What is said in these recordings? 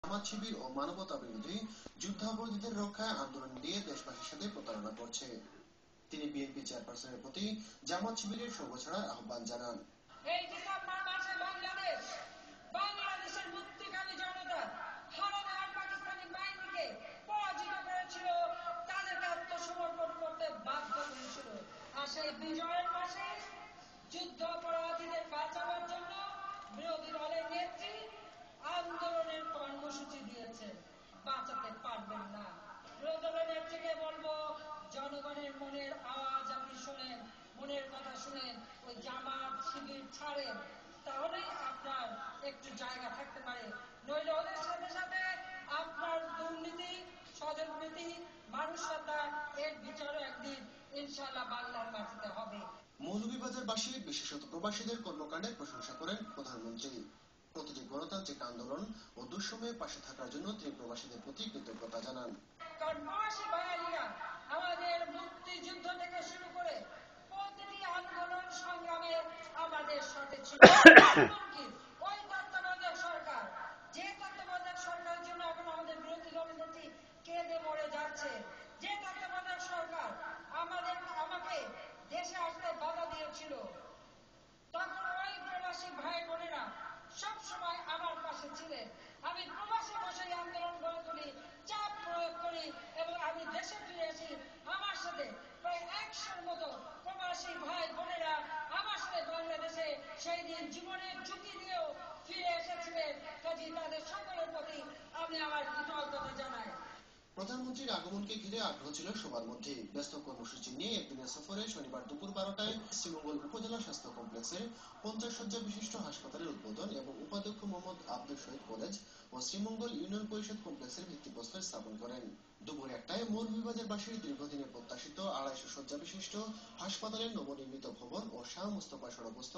জামাত শিবির ও মানবতা বিরোধী যুদ্ধাপরাধীদের রক্ষায় আন্দোলন নিয়ে দেশবাসীর সাথে প্রতারণা করছে। তিনি বিএনপি চেয়ারপারসনের প্রতি জামাত শিবিরের সঙ্গ ছাড়ার আহ্বান জানান। এই ডিসেম্বর মাসে বাংলাদেশের মুক্তিকামী জনতা ভারত আর পাকিস্তানি বাহিনীকে পরাজিত করেছিল, তাদেরকে আত্মসমর্পণ করতে বাধ্য করেছিল। আর সেই বিজয়ের মাসে যুদ্ধাপরাধীদের বাঁচাবার জন্য বিরোধী দলের নেত্রী আন্দোলনের কর্মসূচি দিয়েছে। বাঁচাতে পারবেন না। বিরোধী দলের নেত্রীকে বলবো, জনগণের মনের আওয়াজ আপনি শোনেন, মনের কথা শুনেন, ওই জামাত শিবির ছাড়েন, তাহলেই আপনার একটু জায়গা থাকতে পারে। নইলে ওদের সাথে সাথে আপনার দুর্নীতি, স্বজনপ্রীতি, মানুষতা, এর বিচারও একদিন ইনশাআল্লাহ বাংলার মাটিতে হবে। মৌলভীবাজারবাসী বিশেষত প্রবাসীদের কর্মকাণ্ডের প্রশংসা করেন প্রধানমন্ত্রী। প্রতিটি গণতান্ত্রিক আন্দোলন ও দুঃসময়ে পাশে থাকার জন্য তিনি প্রবাসীদের প্রতি কৃতজ্ঞতা জানান। প্রবাসী ভাইয়েরা আমাদের মুক্তিযুদ্ধ থেকে শুরু করে প্রতিটি আন্দোলন সংগ্রামে আমাদের সাথে ছিল। ওই তত্ত্বাবধায়ক সরকার, যে তত্ত্বাবধায়ক সরকারের জন্য এখন আমাদের বিরোধী দলনেত্রী কেঁদে মরে যাচ্ছে, যে তত্ত্বাবধায়ক সরকার আমাকে দেশে আসতে বাধা দিয়েছিল, তখন ওই প্রবাসী ভাই বোনেরা সবসময় আমার পাশে ছিলেন। আমি প্রবাসে বসে আন্দোলন গড়ে তুলি, চাপ প্রয়োগ করি এবং আমি দেশে ফিরে আসি। আমার সাথে প্রায় 100-র মতো প্রবাসী ভাই বোনেরা আমার সাথে বাংলাদেশে সেই দিন জীবনের ঝুঁকি দিয়েও ফিরে এসেছিলেন। কাজে তাদের সকলের প্রতি আমি আমার কৃতজ্ঞতা জানাই। প্রধানমন্ত্রীর আগমনকে ঘিরে আগ্রহ ছিল সবার মধ্যে। ব্যস্ত কর্মসূচি নিয়ে একদিনের সফরে শনিবার দুপুর 12টায় শ্রীমঙ্গল উপজেলা স্বাস্থ্য কমপ্লেক্সের 50 শয্যা বিশিষ্ট হাসপাতালের উদ্বোধন এবং উপাধ্যক্ষ মোহাম্মদ আব্দুল শহীদ কলেজ ও শ্রীমঙ্গল ইউনিয়ন পরিষদ কমপ্লেক্সের ভিত্তিপ্রস্তর স্থাপন করেন। দুপুর 1টায় মৌলভীবাজারবাসীর দীর্ঘদিনের প্রত্যাশিত 250 শয্যা বিশিষ্ট হাসপাতালের নবনির্মিত ভবন ও শাহ মুস্তফা সড়কস্থ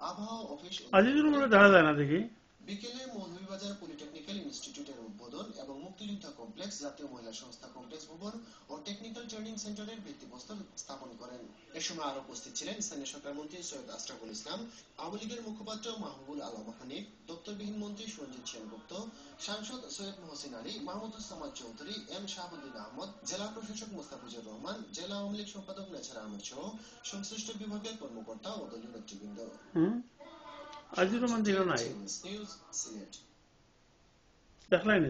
আবহাওয়া অফিস বিকেলে মৌলভীবাজার পলিটেকনিক্যাল ইনস্টিটিউটের উদ্বোধন এবং মুক্তিযোদ্ধা কমপ্লেক্স, জাতীয় মহিলা সংস্থা কমপ্লেক্স ভবন ও টেকনিক্যাল ট্রেনিং সেন্টারের ভিত্তিপ্রস্তর স্থাপন করেন। এ সময় আরো উপস্থিত ছিলেন স্থানীয় সরকার মন্ত্রী সৈয়দ আশরাফুল ইসলাম, আওয়ামী লীগের মুখপাত্র মাহবুবুল আলম হানিফ, দপ্তরবিহীন মন্ত্রী সুরঞ্জিত সেনগুপ্ত, সাংসদ সৈয়দ মহসিন আলী, মাহমুদুজ্জামান চৌধুরী, এম শাহাবুদ্দিন আহমদ, জেলা প্রশাসক মোস্তাফিজুর রহমান, জেলা আওয়ামী লীগ সম্পাদক নেছার আহমদ সহ সংশ্লিষ্ট বিভাগের কর্মকর্তা ও দলীয় নেতৃবৃন্দ। দেখলাই না